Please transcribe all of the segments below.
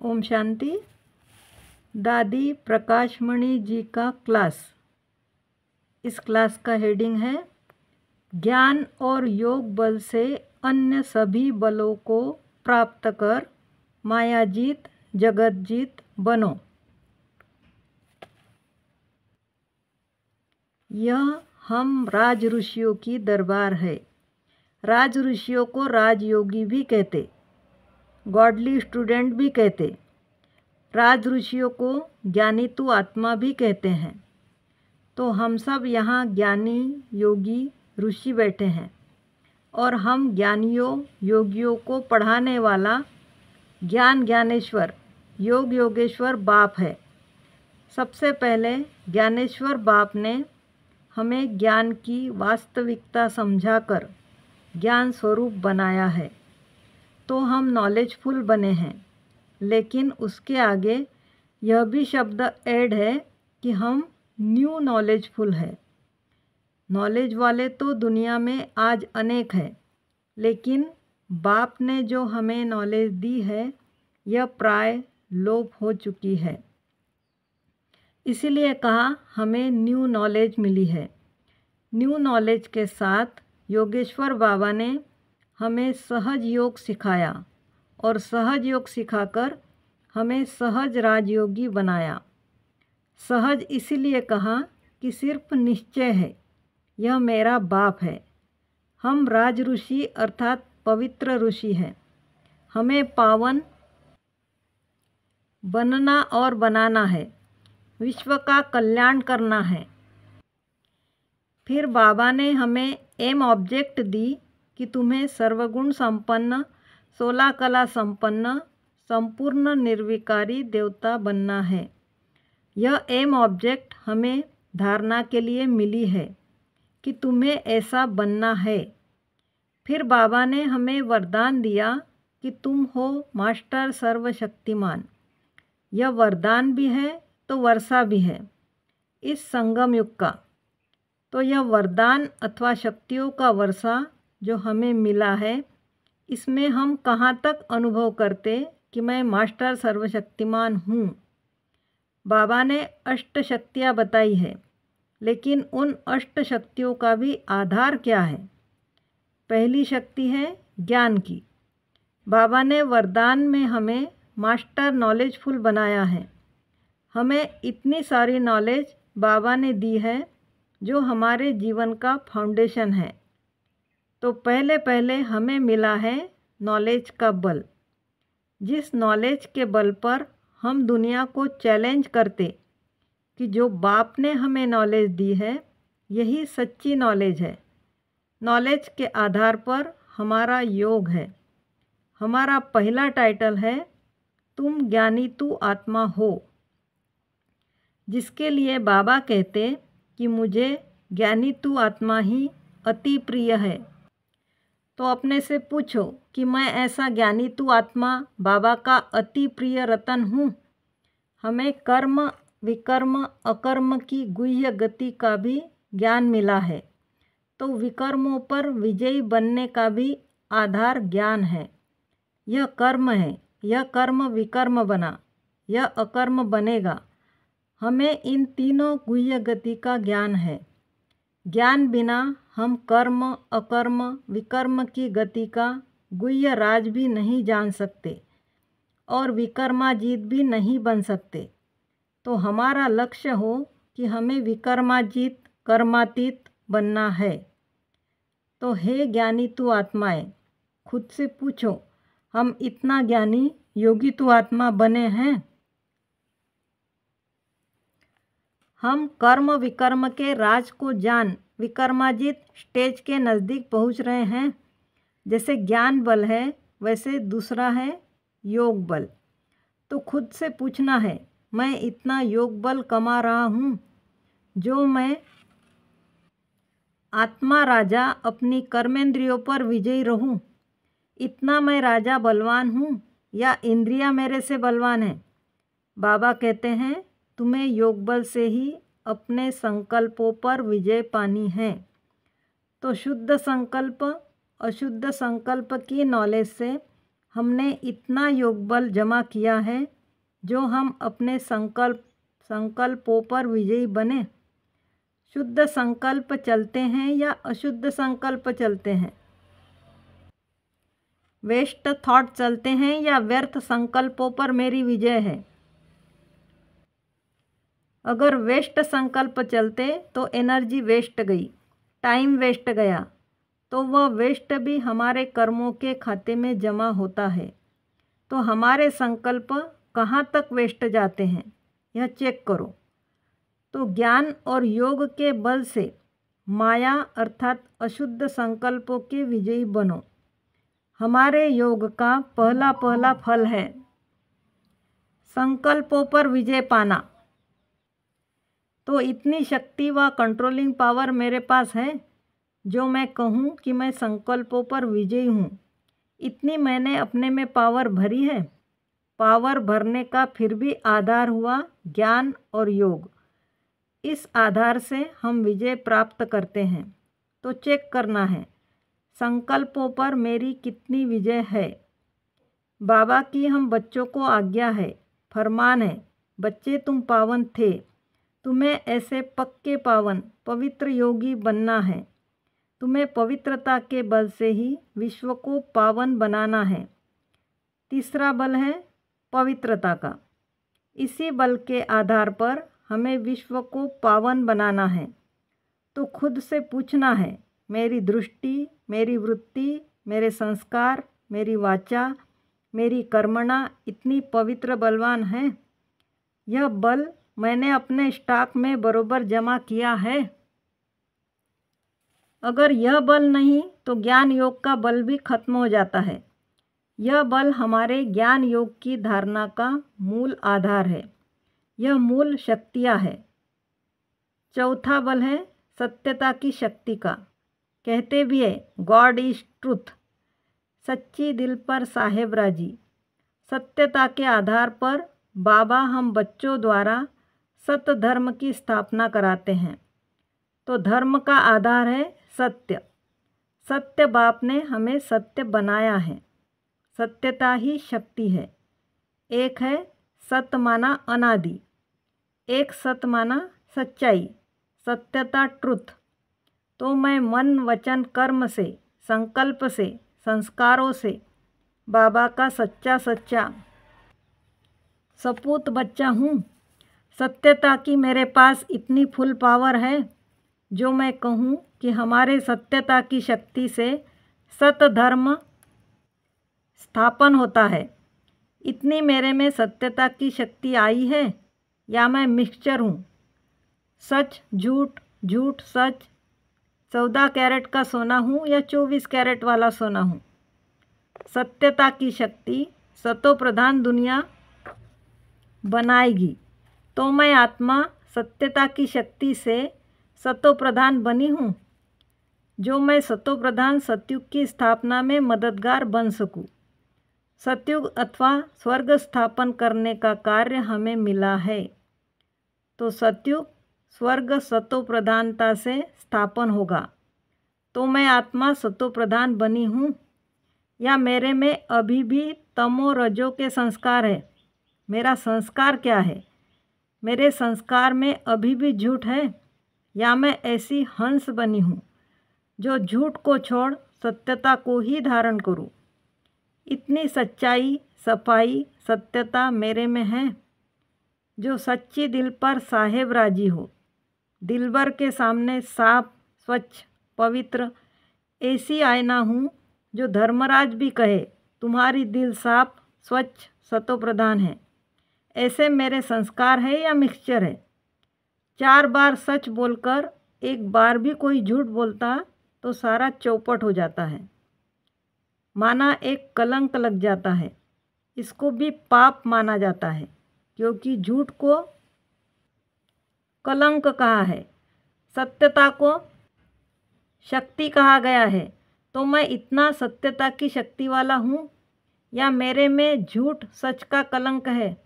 ओम शांति। दादी प्रकाशमणि जी का क्लास। इस क्लास का हेडिंग है ज्ञान और योग बल से अन्य सभी बलों को प्राप्त कर मायाजीत जगतजीत बनो। यह हम राज ऋषियों की दरबार है। राज ऋषियों को राजयोगी भी कहते, गॉडली स्टूडेंट भी कहते। राज ऋषियों को ज्ञानी तू आत्मा भी कहते हैं। तो हम सब यहाँ ज्ञानी योगी ऋषि बैठे हैं और हम ज्ञानियों योगियों को पढ़ाने वाला ज्ञान ज्ञानेश्वर योग योगेश्वर बाप है। सबसे पहले ज्ञानेश्वर बाप ने हमें ज्ञान की वास्तविकता समझाकर ज्ञान स्वरूप बनाया है, तो हम नॉलेजफुल बने हैं। लेकिन उसके आगे यह भी शब्द ऐड है कि हम न्यू नॉलेजफुल है। नॉलेज वाले तो दुनिया में आज अनेक हैं, लेकिन बाप ने जो हमें नॉलेज दी है यह प्राय लोप हो चुकी है। इसीलिए कहा हमें न्यू नॉलेज मिली है। न्यू नॉलेज के साथ योगेश्वर बाबा ने हमें सहज योग सिखाया और सहज योग सिखाकर हमें सहज राजयोगी बनाया। सहज इसीलिए कहा कि सिर्फ निश्चय है, यह मेरा बाप है। हम राज ऋषि अर्थात पवित्र ऋषि हैं। हमें पावन बनना और बनाना है, विश्व का कल्याण करना है। फिर बाबा ने हमें एम ऑब्जेक्ट दी कि तुम्हें सर्वगुण संपन्न 16 कला संपन्न संपूर्ण निर्विकारी देवता बनना है। यह एम ऑब्जेक्ट हमें धारणा के लिए मिली है कि तुम्हें ऐसा बनना है। फिर बाबा ने हमें वरदान दिया कि तुम हो मास्टर सर्वशक्तिमान। यह वरदान भी है तो वर्षा भी है इस संगम युग का। तो यह वरदान अथवा शक्तियों का वर्षा जो हमें मिला है, इसमें हम कहाँ तक अनुभव करते कि मैं मास्टर सर्वशक्तिमान हूँ। बाबा ने अष्ट शक्तियाँ बताई है, लेकिन उन अष्ट शक्तियों का भी आधार क्या है? पहली शक्ति है ज्ञान की। बाबा ने वरदान में हमें मास्टर नॉलेजफुल बनाया है। हमें इतनी सारी नॉलेज बाबा ने दी है जो हमारे जीवन का फाउंडेशन है। तो पहले पहले हमें मिला है नॉलेज का बल। जिस नॉलेज के बल पर हम दुनिया को चैलेंज करते कि जो बाप ने हमें नॉलेज दी है यही सच्ची नॉलेज है। नॉलेज के आधार पर हमारा योग है। हमारा पहला टाइटल है तुम ज्ञानी तू आत्मा हो, जिसके लिए बाबा कहते कि मुझे ज्ञानी तू आत्मा ही अति प्रिय है। तो अपने से पूछो कि मैं ऐसा ज्ञानी तू आत्मा बाबा का अति प्रिय रतन हूँ। हमें कर्म विकर्म अकर्म की गुह्य गति का भी ज्ञान मिला है। तो विकर्मों पर विजयी बनने का भी आधार ज्ञान है। यह कर्म है, यह कर्म विकर्म बना, यह अकर्म बनेगा। हमें इन तीनों गुह्य गति का ज्ञान है। ज्ञान बिना हम कर्म अकर्म विकर्म की गति का गुह्य राज भी नहीं जान सकते और विकर्माजीत भी नहीं बन सकते। तो हमारा लक्ष्य हो कि हमें विकर्माजीत कर्मातीत बनना है। तो हे ज्ञानी तू आत्माएं, खुद से पूछो हम इतना ज्ञानी योगी तू आत्मा बने हैं? हम कर्म विकर्म के राज को जान विकर्माजीत स्टेज के नज़दीक पहुंच रहे हैं। जैसे ज्ञान बल है वैसे दूसरा है योग बल। तो खुद से पूछना है मैं इतना योग बल कमा रहा हूँ जो मैं आत्मा राजा अपनी कर्मेंद्रियों पर विजयी रहूँ। इतना मैं राजा बलवान हूँ या इंद्रियां मेरे से बलवान है? बाबा कहते हैं तुम्हें योग बल से ही अपने संकल्पों पर विजय पानी है। तो शुद्ध संकल्प अशुद्ध संकल्प की नॉलेज से हमने इतना योग बल जमा किया है जो हम अपने संकल्पों पर विजयी बने। शुद्ध संकल्प चलते हैं या अशुद्ध संकल्प चलते हैं? वेस्ट थॉट चलते हैं या व्यर्थ संकल्पों पर मेरी विजय है? अगर वेस्ट संकल्प चलते तो एनर्जी वेस्ट गई, टाइम वेस्ट गया, तो वह वेस्ट भी हमारे कर्मों के खाते में जमा होता है। तो हमारे संकल्प कहाँ तक वेस्ट जाते हैं, यह चेक करो। तो ज्ञान और योग के बल से माया अर्थात अशुद्ध संकल्पों के विजयी बनो। हमारे योग का पहला फल है संकल्पों पर विजय पाना। तो इतनी शक्ति व कंट्रोलिंग पावर मेरे पास है जो मैं कहूँ कि मैं संकल्पों पर विजयी हूँ। इतनी मैंने अपने में पावर भरी है। पावर भरने का फिर भी आधार हुआ ज्ञान और योग। इस आधार से हम विजय प्राप्त करते हैं। तो चेक करना है संकल्पों पर मेरी कितनी विजय है। बाबा की हम बच्चों को आज्ञा है, फरमान है, बच्चे तुम पावन थे, तुम्हें ऐसे पक्के पावन पवित्र योगी बनना है। तुम्हें पवित्रता के बल से ही विश्व को पावन बनाना है। तीसरा बल है पवित्रता का। इसी बल के आधार पर हमें विश्व को पावन बनाना है। तो खुद से पूछना है, मेरी दृष्टि, मेरी वृत्ति, मेरे संस्कार, मेरी वाचा, मेरी कर्मणा इतनी पवित्र बलवान है? यह बल मैंने अपने स्टॉक में बरोबर जमा किया है? अगर यह बल नहीं तो ज्ञान योग का बल भी खत्म हो जाता है। यह बल हमारे ज्ञान योग की धारणा का मूल आधार है। यह मूल शक्तियाँ है। चौथा बल है सत्यता की शक्ति का। कहते भी है गॉड इज ट्रूथ, सच्ची दिल पर साहेब राजी। सत्यता के आधार पर बाबा हम बच्चों द्वारा सत्य धर्म की स्थापना कराते हैं। तो धर्म का आधार है सत्य। सत्य बाप ने हमें सत्य बनाया है। सत्यता ही शक्ति है। एक है सत्य माना अनादि, एक सत्य माना सच्चाई, सत्यता ट्रुथ। तो मैं मन वचन कर्म से, संकल्प से, संस्कारों से बाबा का सच्चा सपूत बच्चा हूँ। सत्यता की मेरे पास इतनी फुल पावर है जो मैं कहूँ कि हमारे सत्यता की शक्ति से सत्य धर्म स्थापन होता है। इतनी मेरे में सत्यता की शक्ति आई है या मैं मिक्सचर हूँ? सच झूठ, झूठ सच, 14 कैरेट का सोना हूँ या 24 कैरेट वाला सोना हूँ? सत्यता की शक्ति सतो प्रधान दुनिया बनाएगी। तो मैं आत्मा सत्यता की शक्ति से सतो प्रधान बनी हूँ जो मैं सतो प्रधान सतयुग की स्थापना में मददगार बन सकूँ। सतयुग अथवा स्वर्ग स्थापन करने का कार्य हमें मिला है। तो सतयुग स्वर्ग सतो प्रधानता से स्थापन होगा। तो मैं आत्मा सतो प्रधान बनी हूँ या मेरे में अभी भी तमो रजो के संस्कार है? मेरा संस्कार क्या है? मेरे संस्कार में अभी भी झूठ है या मैं ऐसी हंस बनी हूँ जो झूठ को छोड़ सत्यता को ही धारण करूँ? इतनी सच्चाई, सफाई, सत्यता मेरे में है जो सच्ची दिल पर साहेब राजी हो। दिलबर के सामने साफ, स्वच्छ, पवित्र ऐसी आईना हूँ जो धर्मराज भी कहे तुम्हारी दिल साफ, स्वच्छ, सतो प्रधान है। ऐसे मेरे संस्कार है या मिक्सचर है? 4 बार सच बोलकर एक बार भी कोई झूठ बोलता तो सारा चौपट हो जाता है, माना एक कलंक लग जाता है। इसको भी पाप माना जाता है क्योंकि झूठ को कलंक कहा है, सत्यता को शक्ति कहा गया है। तो मैं इतना सत्यता की शक्ति वाला हूँ या मेरे में झूठ सच का कलंक है?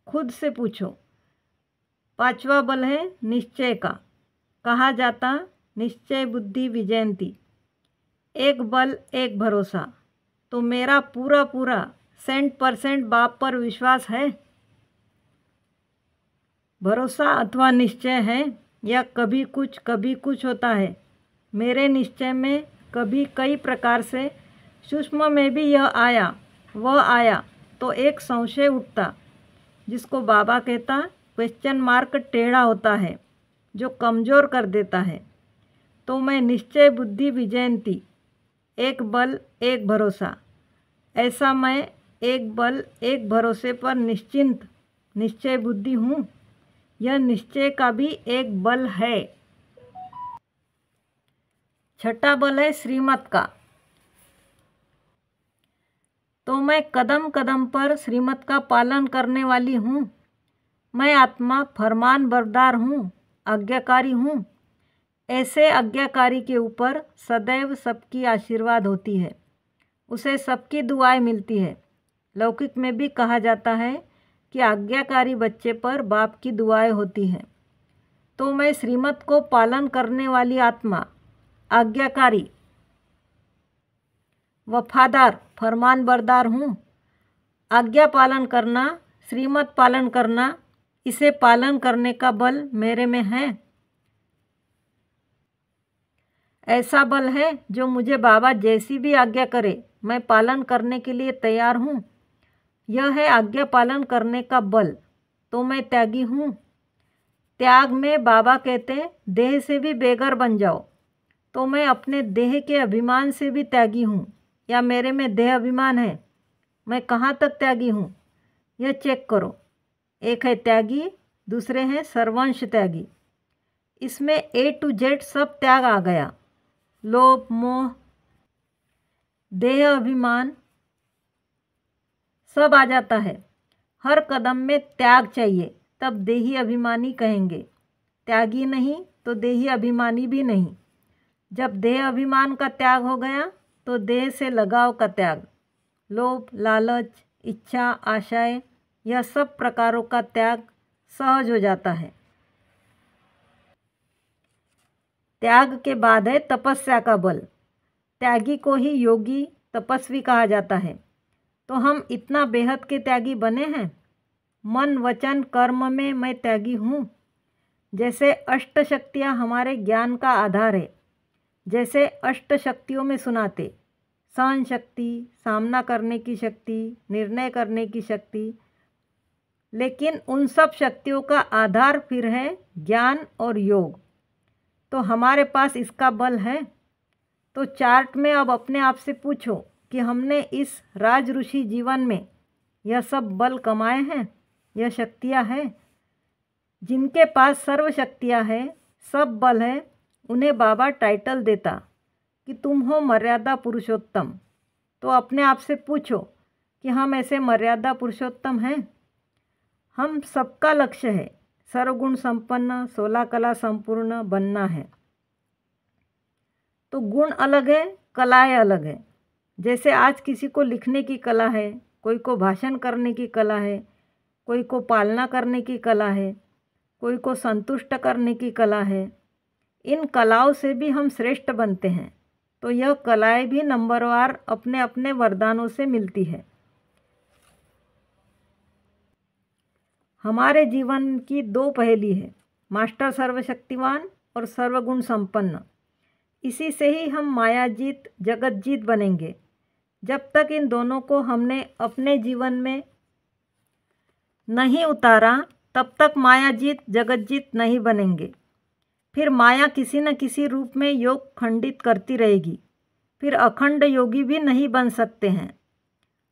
खुद से पूछो। 5वां बल है निश्चय का। कहा जाता निश्चय बुद्धि विजयंती। एक बल एक भरोसा। तो मेरा पूरा 100% बाप पर विश्वास है, भरोसा अथवा निश्चय है, या कभी कुछ होता है। मेरे निश्चय में कभी कई प्रकार से सूक्ष्म में भी यह आया वह आया तो एक संशय उठता, जिसको बाबा कहता क्वेश्चन मार्क टेढ़ा होता है, जो कमज़ोर कर देता है। तो मैं निश्चय बुद्धि विजयंती, एक बल एक भरोसा, ऐसा मैं एक बल एक भरोसे पर निश्चिंत निश्चय बुद्धि हूँ। यह निश्चय का भी एक बल है। छठा बल है श्रीमत का। तो मैं कदम कदम पर श्रीमत का पालन करने वाली हूँ। मैं आत्मा फरमान बरदार हूँ, आज्ञाकारी हूँ। ऐसे आज्ञाकारी के ऊपर सदैव सबकी आशीर्वाद होती है, उसे सबकी दुआएं मिलती है। लौकिक में भी कहा जाता है कि आज्ञाकारी बच्चे पर बाप की दुआएं होती हैं। तो मैं श्रीमत को पालन करने वाली आत्मा, आज्ञाकारी, वफादार, फरमान बरदार हूँ। आज्ञा पालन करना, श्रीमत पालन करना, इसे पालन करने का बल मेरे में है। ऐसा बल है जो मुझे बाबा जैसी भी आज्ञा करे मैं पालन करने के लिए तैयार हूँ। यह है आज्ञा पालन करने का बल। तो मैं त्यागी हूँ। त्याग में बाबा कहते देह से भी बेघर बन जाओ। तो मैं अपने देह के अभिमान से भी त्यागी हूँ, या मेरे में देह अभिमान है। मैं कहाँ तक त्यागी हूँ यह चेक करो। एक है त्यागी, दूसरे हैं सर्वंश त्यागी। इसमें A to Z सब त्याग आ गया। लोभ, मोह, देह अभिमान सब आ जाता है। हर कदम में त्याग चाहिए, तब देही अभिमानी कहेंगे। त्यागी नहीं तो देही अभिमानी भी नहीं। जब देह अभिमान का त्याग हो गया तो देह से लगाव का त्याग, लोभ, लालच, इच्छा, आशाएं, यह सब प्रकारों का त्याग सहज हो जाता है। त्याग के बाद है तपस्या का बल। त्यागी को ही योगी, तपस्वी कहा जाता है। तो हम इतना बेहद के त्यागी बने हैं। मन, वचन, कर्म में मैं त्यागी हूँ। जैसे अष्ट शक्तियाँ हमारे ज्ञान का आधार है, जैसे अष्ट शक्तियों में सुनाते सहन शक्ति, सामना करने की शक्ति, निर्णय करने की शक्ति, लेकिन उन सब शक्तियों का आधार फिर है ज्ञान और योग। तो हमारे पास इसका बल है। तो चार्ट में अब अपने आप से पूछो कि हमने इस राज ऋषि जीवन में यह सब बल कमाए हैं, यह शक्तियाँ हैं। जिनके पास सर्व शक्तियाँ हैं, सब बल है, उन्हें बाबा टाइटल देता कि तुम हो मर्यादा पुरुषोत्तम। तो अपने आप से पूछो कि हम ऐसे मर्यादा पुरुषोत्तम हैं। हम सबका लक्ष्य है सर्वगुण संपन्न, 16 कला संपूर्ण बनना है। तो गुण अलग है, कलाएं अलग है। जैसे आज किसी को लिखने की कला है, कोई को भाषण करने की कला है, कोई को पालना करने की कला है, कोई को संतुष्ट करने की कला है। इन कलाओं से भी हम श्रेष्ठ बनते हैं। तो यह कलाएं भी नंबरवार अपने अपने वरदानों से मिलती है। हमारे जीवन की दो पहेली है, मास्टर सर्वशक्तिवान और सर्वगुण संपन्न। इसी से ही हम मायाजीत, जगतजीत बनेंगे। जब तक इन दोनों को हमने अपने जीवन में नहीं उतारा, तब तक मायाजीत, जगतजीत नहीं बनेंगे। फिर माया किसी न किसी रूप में योग खंडित करती रहेगी। फिर अखंड योगी भी नहीं बन सकते हैं।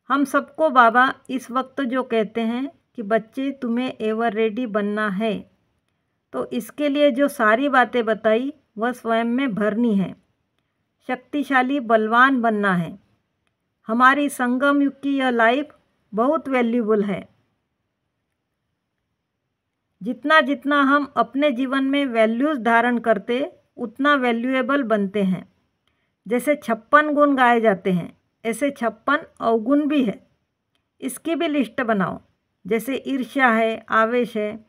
हम सबको बाबा इस वक्त जो कहते हैं कि बच्चे तुम्हें एवर रेडी बनना है, तो इसके लिए जो सारी बातें बताई वह स्वयं में भरनी है। शक्तिशाली, बलवान बनना है। हमारी संगम युग की यह लाइफ बहुत वैल्यूबल है। जितना जितना हम अपने जीवन में वैल्यूज़ धारण करते, उतना वैल्यूएबल बनते हैं। जैसे 56 गुण गाए जाते हैं, ऐसे 56 अवगुण भी है। इसकी भी लिस्ट बनाओ। जैसे ईर्ष्या है, आवेश है,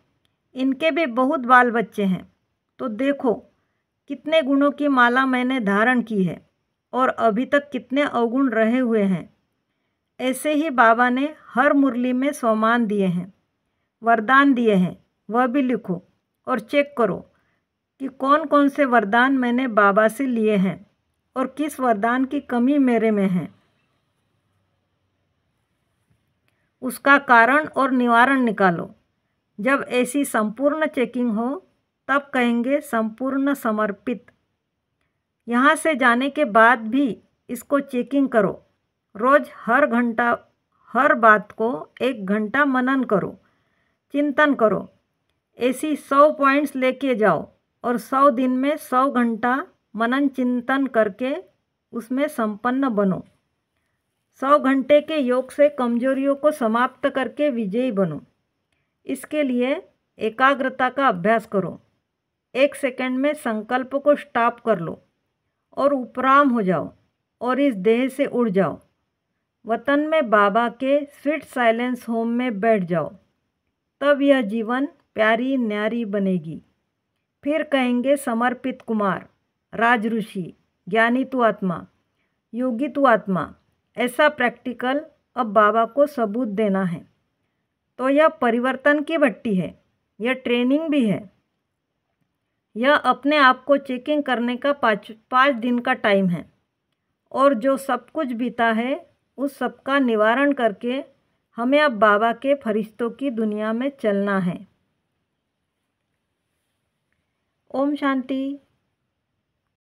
इनके भी बहुत बाल बच्चे हैं। तो देखो कितने गुणों की माला मैंने धारण की है और अभी तक कितने अवगुण रहे हुए हैं। ऐसे ही बाबा ने हर मुरली में सोमान दिए हैं, वरदान दिए हैं, वह भी लिखो और चेक करो कि कौन कौन से वरदान मैंने बाबा से लिए हैं और किस वरदान की कमी मेरे में है। उसका कारण और निवारण निकालो। जब ऐसी संपूर्ण चेकिंग हो तब कहेंगे संपूर्ण समर्पित। यहाँ से जाने के बाद भी इसको चेकिंग करो। रोज़ हर घंटा हर बात को 1 घंटा मनन करो, चिंतन करो। ऐसी 100 पॉइंट्स लेके जाओ और 100 दिन में 100 घंटा मनन चिंतन करके उसमें संपन्न बनो। 100 घंटे के योग से कमजोरियों को समाप्त करके विजयी बनो। इसके लिए एकाग्रता का अभ्यास करो। 1 सेकंड में संकल्प को स्टॉप कर लो और उपराम हो जाओ और इस देह से उड़ जाओ। वतन में बाबा के स्वीट साइलेंस होम में बैठ जाओ। तब यह जीवन प्यारी न्यारी बनेगी। फिर कहेंगे समर्पित कुमार, राज ऋषि, ज्ञानी तू आत्मा, योगी तू आत्मा। ऐसा प्रैक्टिकल अब बाबा को सबूत देना है। तो यह परिवर्तन की भट्टी है, यह ट्रेनिंग भी है। यह अपने आप को चेकिंग करने का 5 दिन का टाइम है और जो सब कुछ बीता है उस सब का निवारण करके हमें अब बाबा के फरिश्तों की दुनिया में चलना है। ओम शांति।